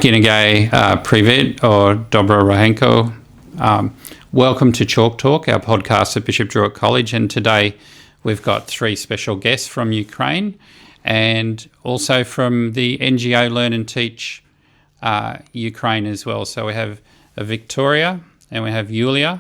G'day, Privet or Dobro Rahenko. Welcome to Chalk Talk, our podcast at Bishop Druitt College, and today we've got three special guests from Ukraine and also from the NGO Learn and Teach Ukraine as well. So we have Viktoriia, and we have Yuliia,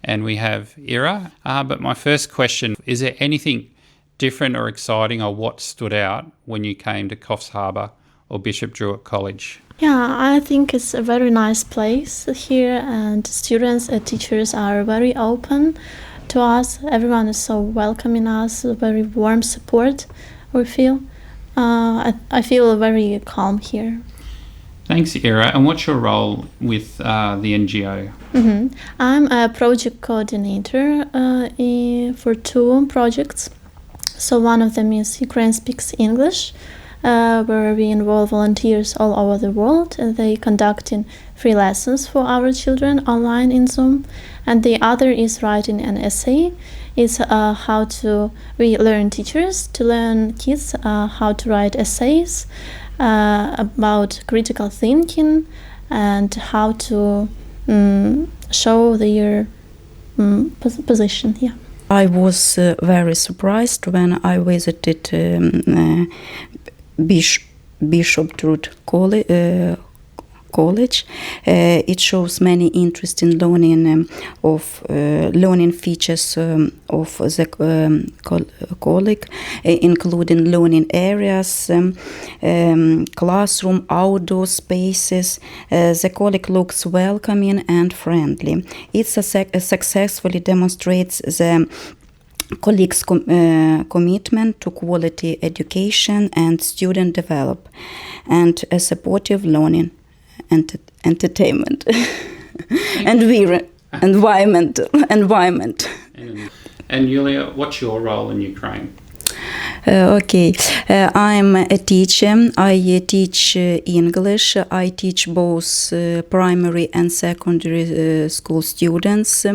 and we have Ira. But my first question, is there anything different or exciting or what stood out when you came to Coffs Harbour or Bishop Druitt College? Yeah, I think it's a very nice place here, and students and teachers are very open to us. Everyone is so welcoming us, a very warm support we feel. I feel very calm here. Thanks, Ira. And what's your role with the NGO? I'm a project coordinator for two projects. So one of them is Ukraine Speaks English, where we involve volunteers all over the world, and they conducting free lessons for our children online in Zoom. And the other is writing an essay. It's we learn teachers to learn kids how to write essays about critical thinking and how to show their position. Yeah. I was very surprised when I visited Bishop Druitt College. It shows many interesting learning learning features of the college, including learning areas, classroom, outdoor spaces. The college looks welcoming and friendly. It successfully demonstrates the colleagues' commitment to quality education and student development, and a supportive learning and entertainment and environment. And Yuliia, what's your role in Ukraine? I'm a teacher. I teach English. I teach both primary and secondary school students.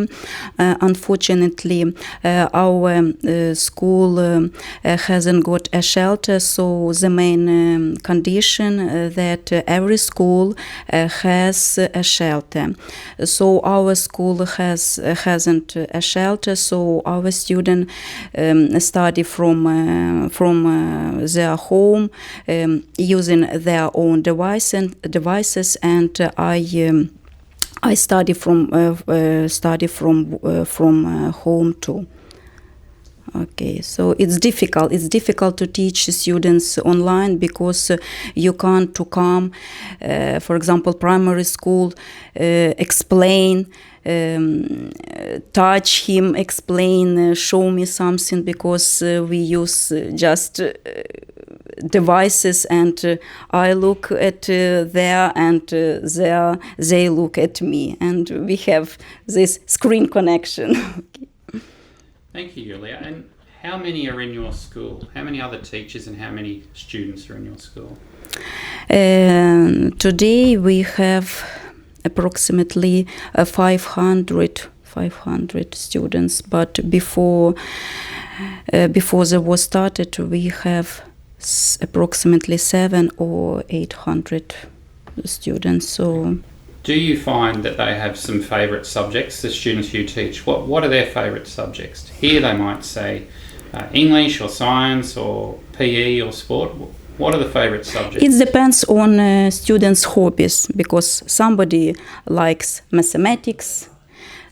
Unfortunately, our school hasn't got a shelter, so the main condition that every school has a shelter. So our school hasn't a shelter, so our students study from their home using their own devices, and I study from home too. Okay, so it's difficult. It's difficult to teach students online because you can't to come, for example, primary school, explain. Touch him, explain, show me something, because we use just devices, and I look at there and they look at me, and we have this screen connection. Thank you, Yuliia. And how many are in your school? How many other teachers and how many students are in your school? Today we have approximately 500 students, but before the war started, we have approximately 700 or 800 students. So, do you find that they have some favourite subjects, the students you teach? What are their favourite subjects? Here they might say English or science or PE or sport. What are the favourite subjects? It depends on students' hobbies, because somebody likes mathematics,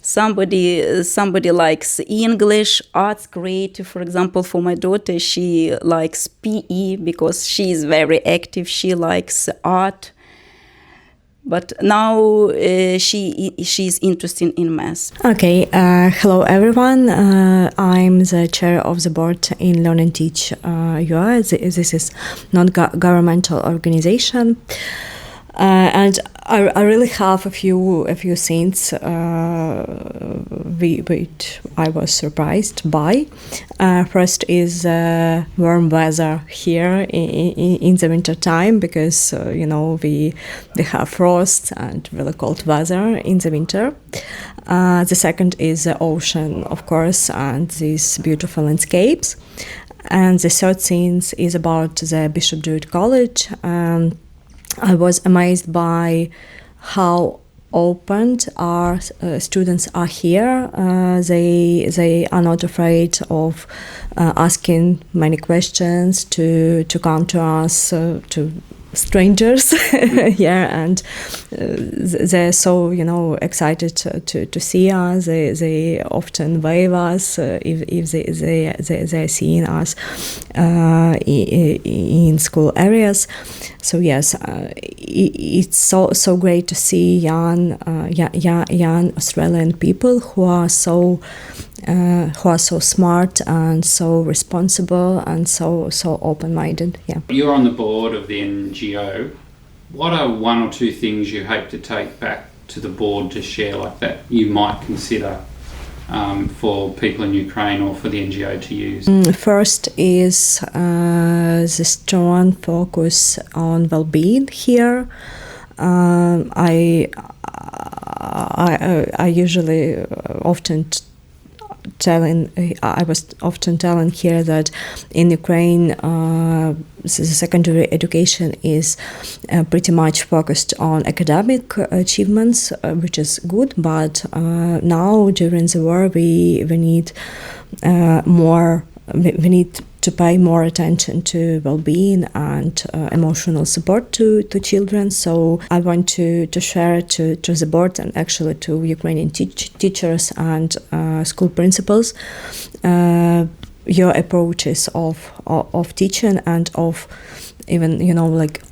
somebody likes English, arts, creative. For example, for my daughter, she likes PE because she is very active. She likes art. But now she's interested in math. Okay, hello everyone. I'm the chair of the board in Learn and Teach UA. This is non-governmental organization, and I really have a few things which I was surprised by. First is warm weather here in the winter time, because we have frost and really cold weather in the winter. The second is the ocean, of course, and these beautiful landscapes. And the third thing is about the Bishop Druitt College. I was amazed by how open our students are here. They are not afraid of asking many questions, to come to us, to strangers here, and they're so excited to see us. They often wave us if they're seeing us in school areas. So yes, it's so great to see young Australian people who are so smart and so responsible and so open-minded. Yeah. You're on the board of the NGO. What are one or two things you hope to take back to the board to share like that you might consider for people in Ukraine or for the NGO to use? First is the strong focus on well-being here. I usually I was often telling here that in Ukraine the secondary education is pretty much focused on academic achievements, which is good, but now during the war we need more. We need to pay more attention to well-being and emotional support to children. So I want to share it to the board and actually to Ukrainian teachers and school principals your approaches of teaching and of even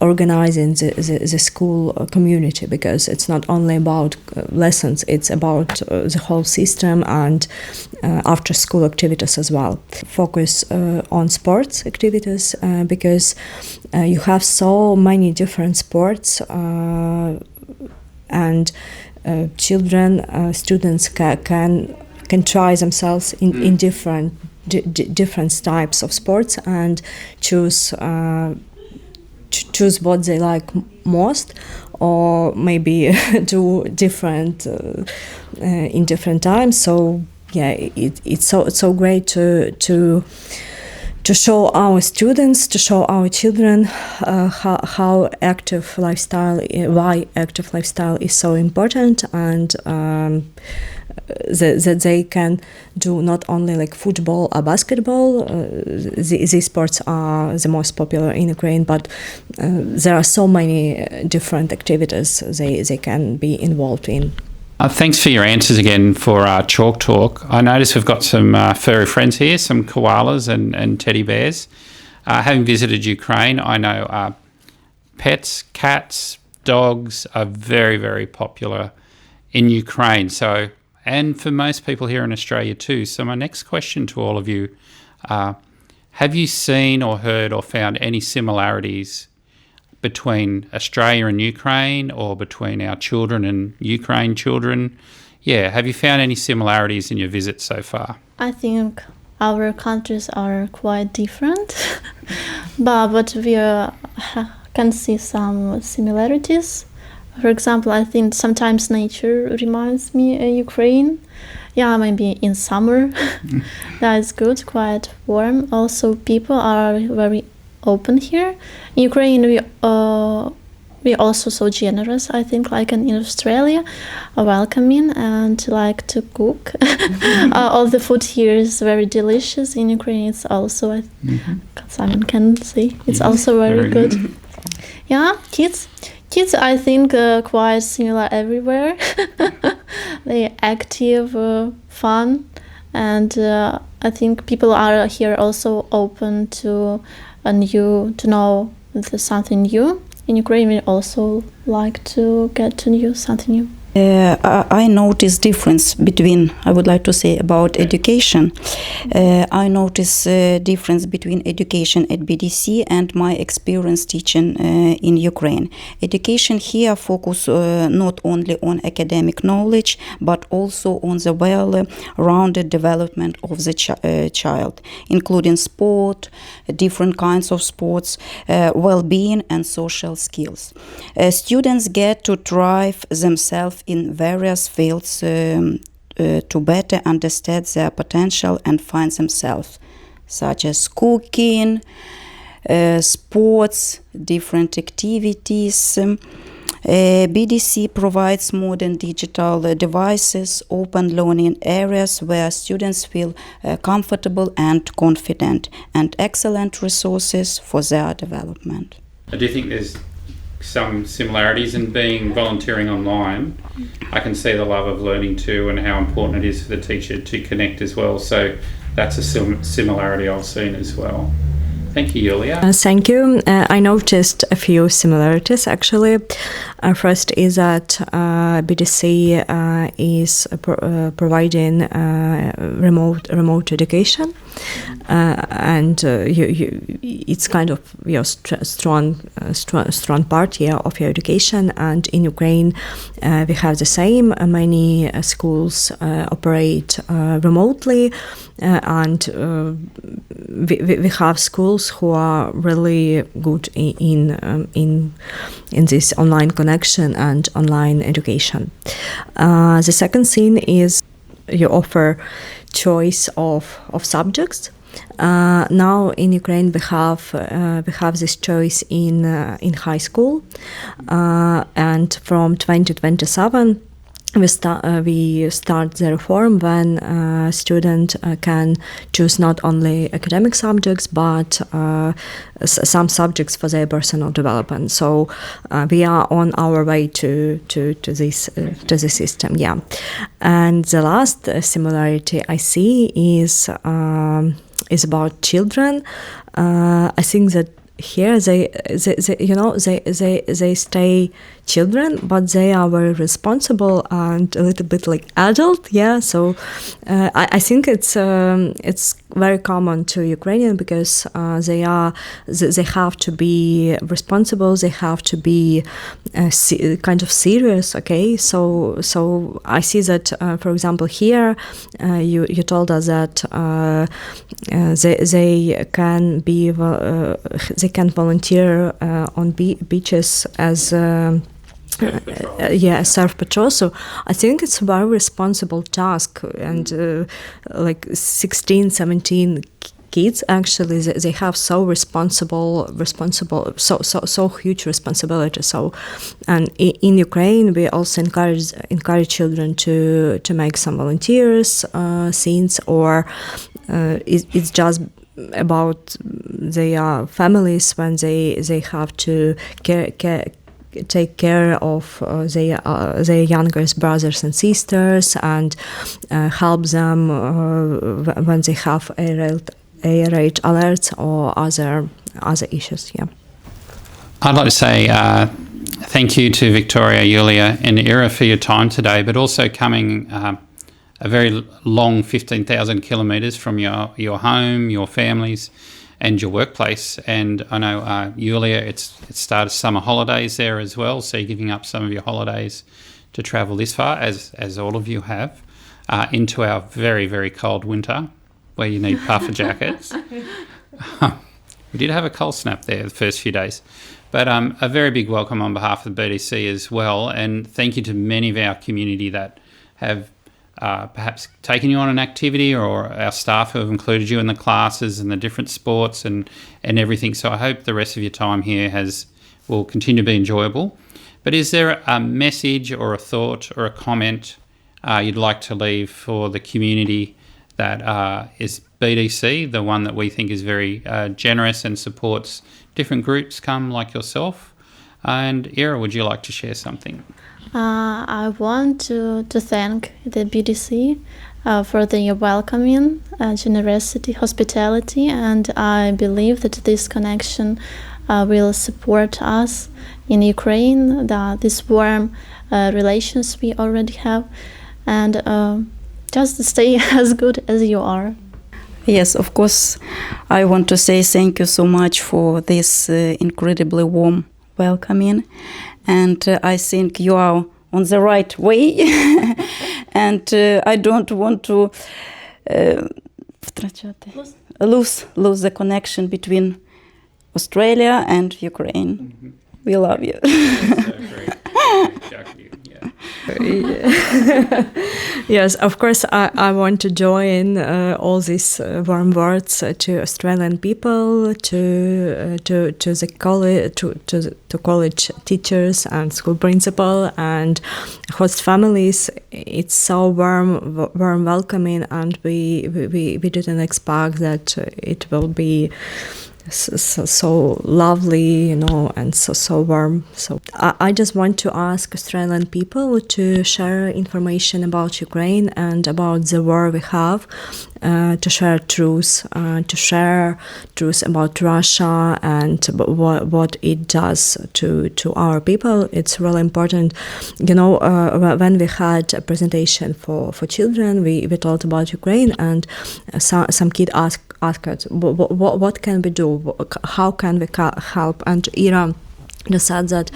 organizing the school community, because it's not only about lessons, it's about the whole system and after school activities as well. Focus on sports activities because you have so many different sports and students can try themselves in different types of sports and choose what they like most, or maybe do different in different times. So yeah, it's so great to show our students, to show our children how active lifestyle, why active lifestyle is so important, and that they can do not only like football or basketball. These sports are the most popular in Ukraine, but there are so many different activities they can be involved in. Thanks for your answers again for Chalk Talk. I notice we've got some furry friends here, some koalas and teddy bears. Having visited Ukraine, I know pets, cats, dogs are very, very popular in Ukraine. And for most people here in Australia too. So my next question to all of you, have you seen or heard or found any similarities between Australia and Ukraine, or between our children and Ukraine children? Yeah, have you found any similarities in your visit so far? I think our countries are quite different, but we can see some similarities. For example, I think sometimes nature reminds me of Ukraine. Yeah, maybe in summer. That is good, quite warm. Also, people are very open here. In Ukraine, we also so generous, I think, like in Australia, welcoming and like to cook. All the food here is very delicious. In Ukraine, it's also, Simon can say, it's also very good. Yeah, kids, I think, quite similar everywhere. They're active, fun, and I think people are here also open to know something new. In Ukraine, we also like to get to know something new. I notice difference between, I would like to say about education. I notice difference between education at BDC and my experience teaching in Ukraine. Education here focus not only on academic knowledge, but also on the well-rounded development of the child, including sport, different kinds of sports, well-being and social skills. Students get to thrive themselves in various fields to better understand their potential and find themselves, such as cooking, sports, different activities. BDC provides modern digital devices, open learning areas where students feel comfortable and confident, and excellent resources for their development. I do think there's some similarities in being volunteering online. I can see the love of learning too and how important it is for the teacher to connect as well. So that's a similarity I've seen as well. Thank you, Yuliia. Thank you. I noticed a few similarities actually. First is that BDC is providing remote education, and it's kind of your strong part here of your education. And in Ukraine, we have the same. Many schools operate remotely, and we have schools who are really good in this online connection and online education. The second thing is you offer choice of subjects. Now in Ukraine we have this choice in high school, and from 2027 we start the reform when a student can choose not only academic subjects but some subjects for their personal development. So we are on our way to this system. Yeah, and the last similarity I see is about children. I think that here they stay children, but they are very responsible and a little bit like adult. Yeah, so I think it's very common to Ukrainian because they have to be responsible. They have to be kind of serious. Okay, so I see that for example here you told us that they can volunteer on beaches as self patrol. So I think it's a very responsible task, and like 16, 17 kids actually they have so so huge responsibility. So, and in Ukraine we also encourage children to make some volunteers things, or it's just about their families when they have to take care of their younger brothers and sisters and help them when they have air raid alerts or other issues. Yeah. I'd like to say thank you to Viktoriia, Yuliia and Ira for your time today, but also coming a very long 15,000 kilometres from your home, your families and your workplace. And I know Yuliia, it started summer holidays there as well, so you're giving up some of your holidays to travel this far, as all of you have, into our very, very cold winter where you need puffer jackets. We did have a cold snap there the first few days. But a very big welcome on behalf of the BDC as well, and thank you to many of our community that have perhaps taken you on an activity, or our staff who have included you in the classes and the different sports and everything. So I hope the rest of your time here will continue to be enjoyable. But is there a message or a thought or a comment you'd like to leave for the community that is BDC, the one that we think is very generous and supports different groups come like yourself? And Ira, would you like to share something? I want to thank the BDC for the welcoming, generosity, hospitality, and I believe that this connection will support us in Ukraine, these warm relations we already have, and just stay as good as you are. Yes, of course, I want to say thank you so much for this incredibly warm welcoming. And I think you are on the right way. And I don't want to lose the connection between Australia and Ukraine. Mm-hmm. We love you. Yes, of course, I want to join all these warm words to Australian people, to the college, to college teachers and school principal and host families. It's so warm welcoming, and we didn't expect that it will be so lovely, and so warm. So I just want to ask Australian people to share information about Ukraine and about the war we have, to share truth about Russia and what it does to our people. It's really important. When we had a presentation for children, we talked about Ukraine, and some kid asked us, what can we do? How can we help? And Ira just said that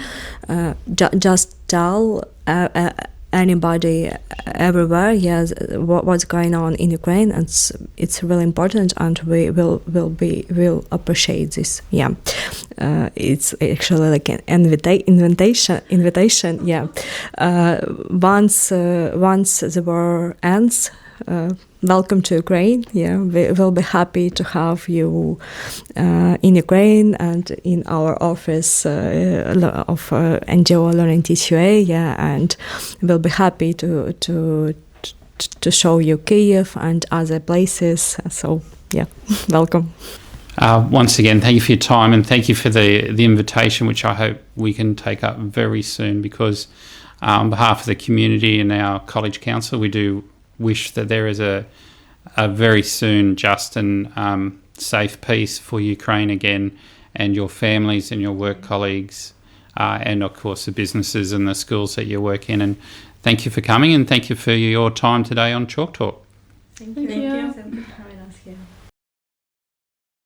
just tell anybody everywhere, yes, what's going on in Ukraine, and it's really important, and we will appreciate this. Yeah, it's actually like an invitation. Yeah, once the war ends. Welcome to Ukraine. Yeah, we will be happy to have you in Ukraine and in our office of NGO Learning Teach UA. Yeah, and we'll be happy to show you Kyiv and other places. So yeah, welcome. Once again, thank you for your time, and thank you for the invitation, which I hope we can take up very soon, because on behalf of the community and our college council, we do wish that there is a very soon just and safe peace for Ukraine again, and your families and your work colleagues, and of course the businesses and the schools that you work in. And thank you for coming, and thank you for your time today on Chalk Talk. Thank you.